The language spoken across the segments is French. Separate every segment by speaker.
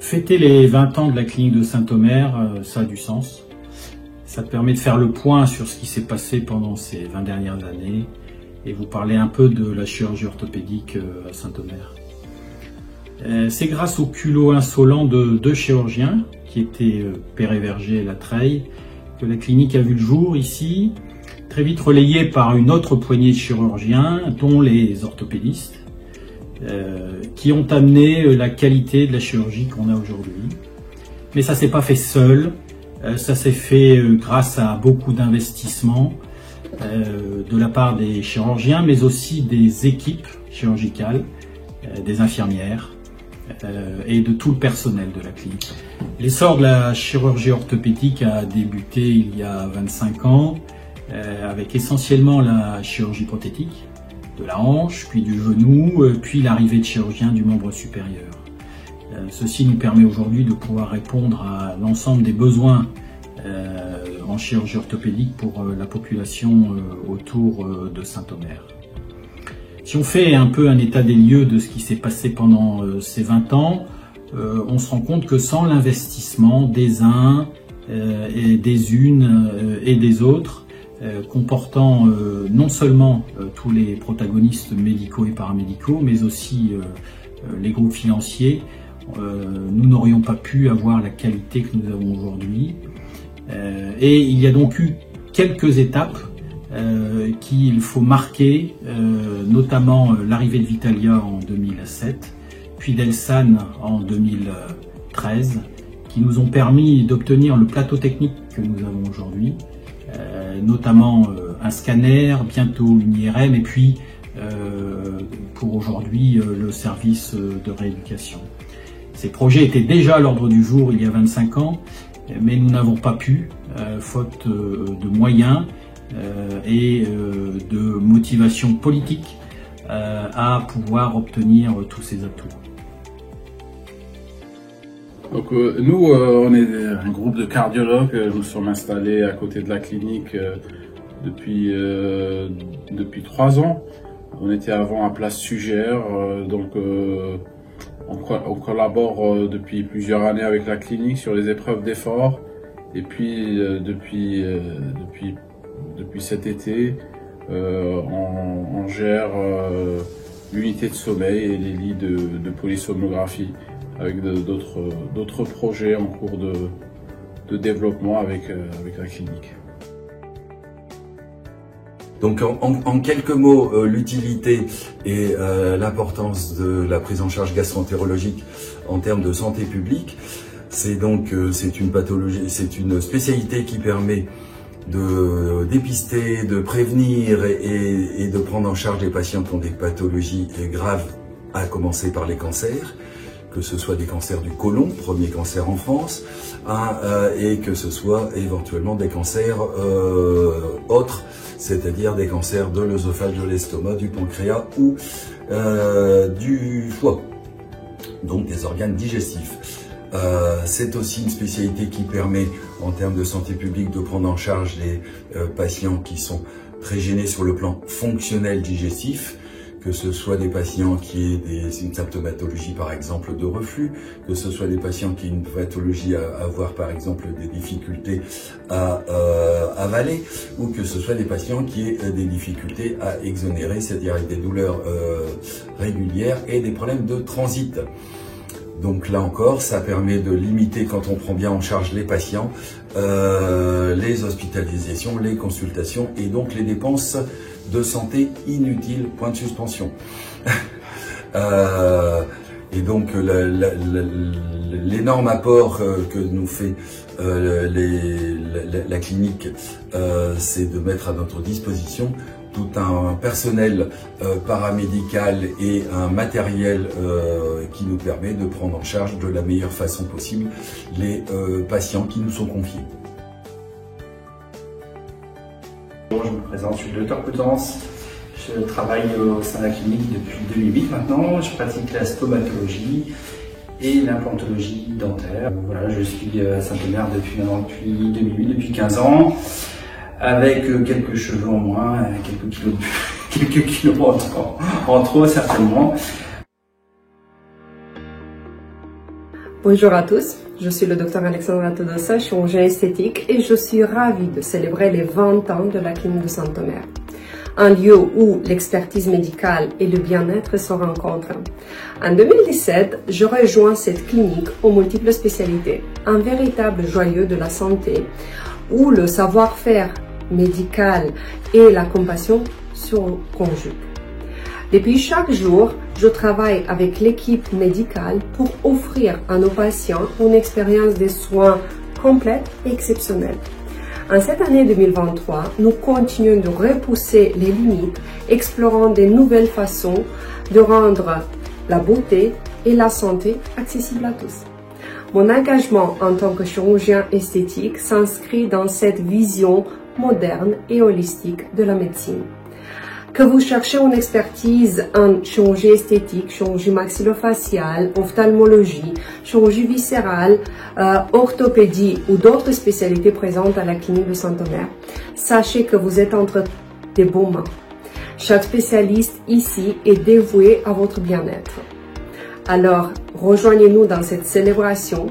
Speaker 1: Fêter les 20 ans de la clinique de Saint-Omer, ça a du sens. Ça permet de faire le point sur ce qui s'est passé pendant ces 20 dernières années et vous parler un peu de la chirurgie orthopédique à Saint-Omer. C'est grâce au culot insolent de deux chirurgiens, qui étaient Perret-Verger et Latreille, que la clinique a vu le jour ici, très vite relayée par une autre poignée de chirurgiens, dont les orthopédistes, qui ont amené la qualité de la chirurgie qu'on a aujourd'hui. Mais ça ne s'est pas fait seul, ça s'est fait grâce à beaucoup d'investissements de la part des chirurgiens, mais aussi des équipes chirurgicales, des infirmières et de tout le personnel de la clinique. L'essor de la chirurgie orthopédique a débuté il y a 25 ans, avec essentiellement la chirurgie prothétique, de la hanche, puis du genou, puis l'arrivée de chirurgiens du membre supérieur. Ceci nous permet aujourd'hui de pouvoir répondre à l'ensemble des besoins en chirurgie orthopédique pour la population autour de Saint-Omer. Si on fait un peu un état des lieux de ce qui s'est passé pendant ces 20 ans, on se rend compte que sans l'investissement des uns et des unes et des autres, comportant non seulement tous les protagonistes médicaux et paramédicaux, mais aussi les groupes financiers, nous n'aurions pas pu avoir la qualité que nous avons aujourd'hui. Et il y a donc eu quelques étapes qu'il faut marquer, notamment l'arrivée de Vitalia en 2007, puis d'Elsan en 2013, qui nous ont permis d'obtenir le plateau technique que nous avons aujourd'hui, notamment un scanner, bientôt une IRM, et puis pour aujourd'hui le service de rééducation. Ces projets étaient déjà à l'ordre du jour il y a 25 ans, mais nous n'avons pas pu, faute de moyens et de motivation politique, à pouvoir obtenir tous ces atouts.
Speaker 2: Donc nous, on est un groupe de cardiologues. Nous sommes installés à côté de la clinique depuis 3 ans. On était avant à Place Sugère, donc on collabore depuis plusieurs années avec la clinique sur les épreuves d'effort. Et puis depuis cet été, on gère l'unité de sommeil et les lits de polysomnographie avec d'autres projets en cours de développement avec la clinique.
Speaker 3: Donc en quelques mots, l'utilité et l'importance de la prise en charge gastro-entérologique en termes de santé publique, c'est une pathologie, c'est une spécialité qui permet de dépister, de prévenir et de prendre en charge les patients qui ont des pathologies graves, à commencer par les cancers, que ce soit des cancers du côlon, premier cancer en France, et que ce soit éventuellement des cancers autres, c'est-à-dire des cancers de l'œsophage, de l'estomac, du pancréas ou du foie, donc des organes digestifs. C'est aussi une spécialité qui permet, en termes de santé publique, de prendre en charge les patients qui sont très gênés sur le plan fonctionnel digestif, que ce soit des patients qui aient une symptomatologie par exemple de reflux, que ce soit des patients qui aient une pathologie à avoir par exemple des difficultés à avaler, ou que ce soit des patients qui aient des difficultés à exonérer, c'est-à-dire avec des douleurs régulières et des problèmes de transit. Donc là encore, ça permet de limiter, quand on prend bien en charge les patients, les hospitalisations, les consultations et donc les dépenses de santé inutiles, point de suspension. Et donc l'énorme apport que nous fait la clinique, c'est de mettre à notre disposition tout un personnel paramédical et un matériel qui nous permet de prendre en charge de la meilleure façon possible les patients qui nous sont confiés.
Speaker 4: Je me présente, je suis le docteur Coutances. Je travaille au sein de la clinique depuis 2008 maintenant. Je pratique la stomatologie et l'implantologie dentaire. Voilà, je suis à Saint-Omer depuis 2008, depuis 15 ans. Avec quelques cheveux en moins, quelques kilos en trop certainement.
Speaker 5: Bonjour à tous, je suis le Dr Alexandra Todosa, chirurgien esthétique et je suis ravie de célébrer les 20 ans de la clinique de Saint-Omer. Un lieu où l'expertise médicale et le bien-être se rencontrent. En 2017, je rejoins cette clinique aux multiples spécialités, un véritable joyau de la santé où le savoir-faire médical et la compassion se conjuguent. Depuis chaque jour, je travaille avec l'équipe médicale pour offrir à nos patients une expérience de soins complète et exceptionnelle. En cette année 2023, nous continuons de repousser les limites, explorant de nouvelles façons de rendre la beauté et la santé accessibles à tous. Mon engagement en tant que chirurgien esthétique s'inscrit dans cette vision moderne et holistique de la médecine. Que vous cherchez une expertise en chirurgie esthétique, chirurgie maxillofaciale, ophtalmologie, chirurgie viscérale, orthopédie ou d'autres spécialités présentes à la clinique de Saint-Omer, sachez que vous êtes entre des bons mains. Chaque spécialiste ici est dévoué à votre bien-être. Alors, rejoignez-nous dans cette célébration.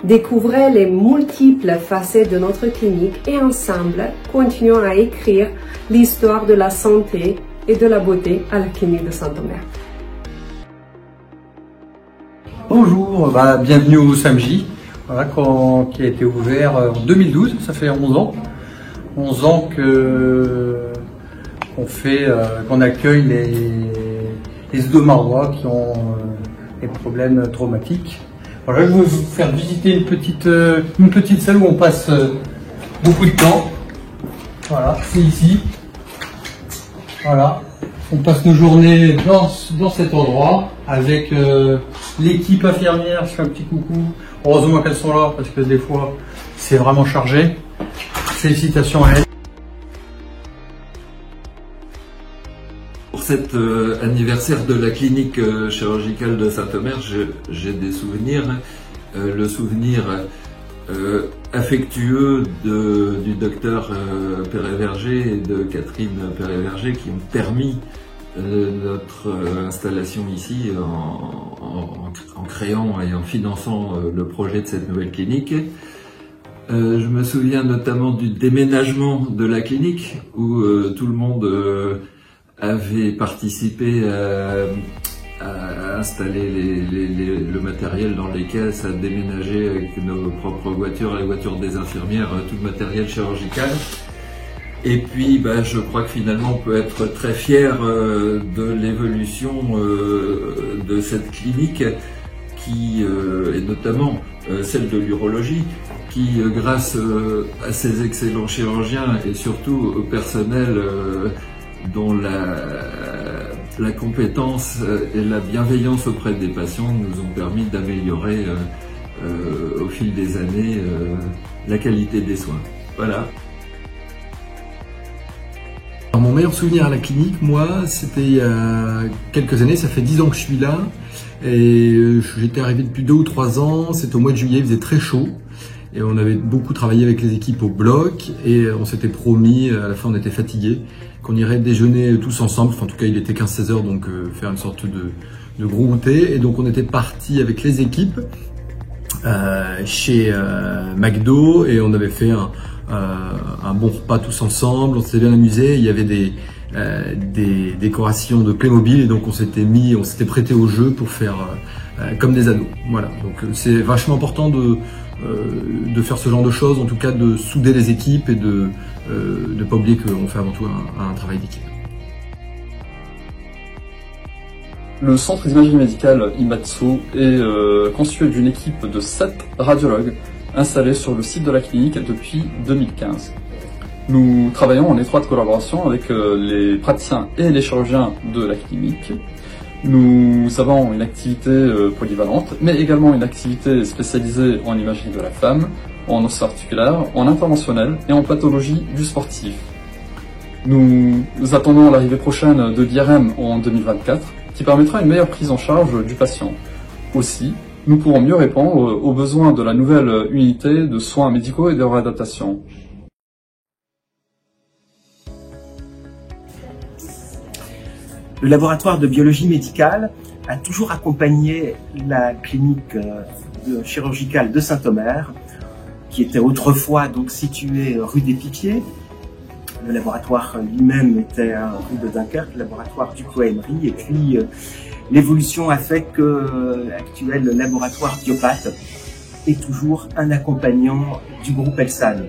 Speaker 5: Découvrez les multiples facettes de notre clinique et ensemble, continuons à écrire l'histoire de la santé et de la beauté à la clinique de Saint-Omer.
Speaker 6: Bonjour, bienvenue au SAMJ, qui a été ouvert en 2012, ça fait 11 ans. 11 ans qu'on accueille les Odomarois qui ont des problèmes traumatiques. Voilà, je vais vous faire visiter une petite salle où on passe beaucoup de temps. Voilà, c'est ici. Voilà, on passe nos journées dans cet endroit avec l'équipe infirmière. Je fais un petit coucou. Heureusement qu'elles sont là parce que des fois c'est vraiment chargé. Félicitations à elles.
Speaker 3: Pour cet anniversaire de la clinique chirurgicale de Saint-Omer, j'ai des souvenirs. Le souvenir affectueux du docteur Perret-Verger et de Catherine Perret-Verger qui ont permis notre installation ici en créant et en finançant le projet de cette nouvelle clinique. Je me souviens notamment du déménagement de la clinique où tout le monde avait participé à installer le matériel dans les caisses, à déménager avec nos propres voitures, les voitures des infirmières, tout le matériel chirurgical. Et puis je crois que finalement on peut être très fier de l'évolution de cette clinique qui, et notamment celle de l'urologie, qui grâce à ces excellents chirurgiens et surtout au personnel dont la compétence et la bienveillance auprès des patients nous ont permis d'améliorer au fil des années la qualité des soins. Voilà.
Speaker 7: Alors, mon meilleur souvenir à la clinique, moi, c'était il y a quelques années, ça fait 10 ans que je suis là, et j'étais arrivé depuis 2 ou 3 ans, c'était au mois de juillet, il faisait très chaud. Et on avait beaucoup travaillé avec les équipes au bloc et on s'était promis, à la fin on était fatigués, qu'on irait déjeuner tous ensemble. Enfin, en tout cas il était 15-16 heures, donc faire une sorte de gros goûter. Et donc on était partis avec les équipes chez McDo et on avait fait un bon repas tous ensemble, on s'était bien amusé. Il y avait des décorations de Playmobil et donc on s'était prêté au jeu pour faire comme des ados. Voilà, donc c'est vachement important de faire ce genre de choses, en tout cas de souder les équipes et de ne pas oublier qu'on fait avant tout un travail d'équipe.
Speaker 8: Le centre d'imagerie médicale IMATSO est constitué d'une équipe de 7 radiologues installés sur le site de la clinique depuis 2015. Nous travaillons en étroite collaboration avec les praticiens et les chirurgiens de la clinique. Nous avons une activité polyvalente, mais également une activité spécialisée en imagerie de la femme, en os articulaire, en interventionnel et en pathologie du sportif. Nous attendons l'arrivée prochaine de l'IRM en 2024, qui permettra une meilleure prise en charge du patient. Aussi, nous pourrons mieux répondre aux besoins de la nouvelle unité de soins médicaux et de réadaptation.
Speaker 9: Le laboratoire de biologie médicale a toujours accompagné la clinique chirurgicale de Saint-Omer, qui était autrefois donc situé rue des Pipiers. Le laboratoire lui-même était rue de Dunkerque, le laboratoire du Coemery, et puis l'évolution a fait que l'actuel laboratoire Biopat est toujours un accompagnant du groupe Elsan.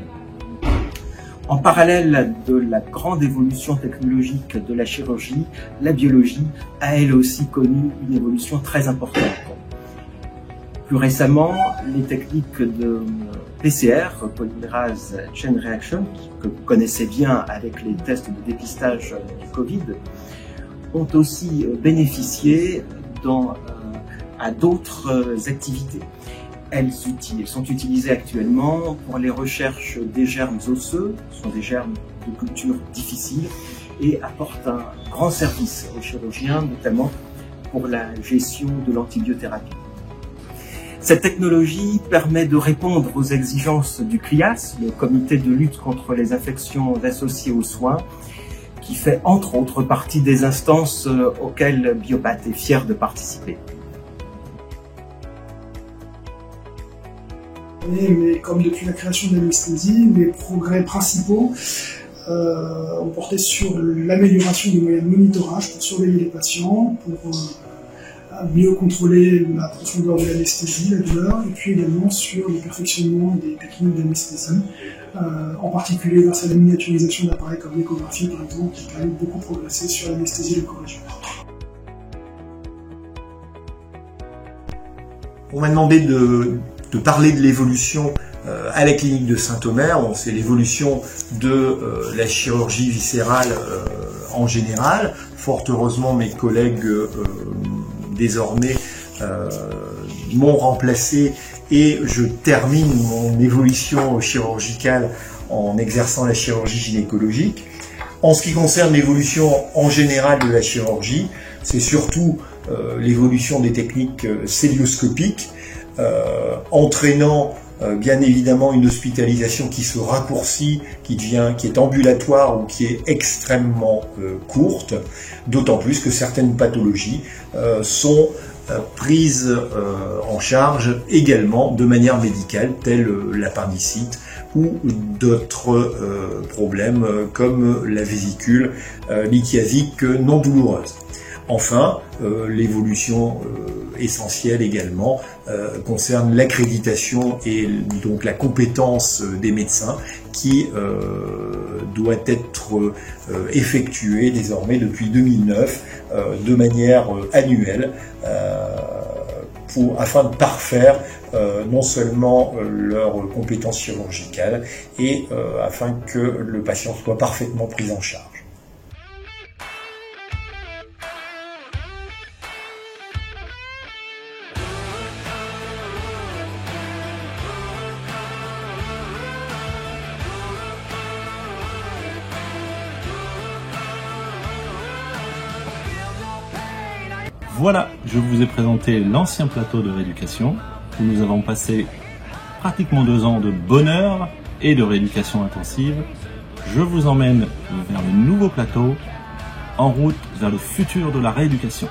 Speaker 9: En parallèle de la grande évolution technologique de la chirurgie, la biologie a elle aussi connu une évolution très importante. Plus récemment, les techniques de PCR, Polymerase Chain Reaction, que vous connaissez bien avec les tests de dépistage du Covid, ont aussi bénéficié à d'autres activités. Elles sont utilisées actuellement pour les recherches des germes osseux, ce sont des germes de culture difficiles, et apportent un grand service aux chirurgiens, notamment pour la gestion de l'antibiothérapie. Cette technologie permet de répondre aux exigences du CRIAS, le comité de lutte contre les infections associées aux soins, qui fait entre autres partie des instances auxquelles Biopat est fier de participer.
Speaker 10: Mais comme depuis la création de l'anesthésie, les progrès principaux ont porté sur l'amélioration des moyens de monitorage pour surveiller les patients, pour mieux contrôler la profondeur de l'anesthésie, la douleur, et puis également sur le perfectionnement des techniques d'anesthésie, en particulier grâce à la miniaturisation d'appareils comme l'échographie par exemple, qui permet de beaucoup progresser sur l'anesthésie locale.
Speaker 11: On m'a demandé de parler de l'évolution à la clinique de Saint-Omer. C'est l'évolution de la chirurgie viscérale en général. Fort heureusement, mes collègues désormais m'ont remplacé et je termine mon évolution chirurgicale en exerçant la chirurgie gynécologique. En ce qui concerne l'évolution en général de la chirurgie, c'est surtout l'évolution des techniques célioscopiques, entraînant bien évidemment une hospitalisation qui se raccourcit, qui est ambulatoire ou qui est extrêmement courte, d'autant plus que certaines pathologies sont prises en charge également de manière médicale, telle l'appendicite ou d'autres problèmes comme la vésicule lithiasique non douloureuse. Enfin, l'évolution essentielle également concerne l'accréditation et donc la compétence des médecins qui doit être effectuée désormais depuis 2009 de manière annuelle afin de parfaire non seulement leurs compétences chirurgicales et afin que le patient soit parfaitement pris en charge.
Speaker 12: Voilà, je vous ai présenté l'ancien plateau de rééducation où nous avons passé pratiquement 2 ans de bonheur et de rééducation intensive. Je vous emmène vers le nouveau plateau, en route vers le futur de la rééducation.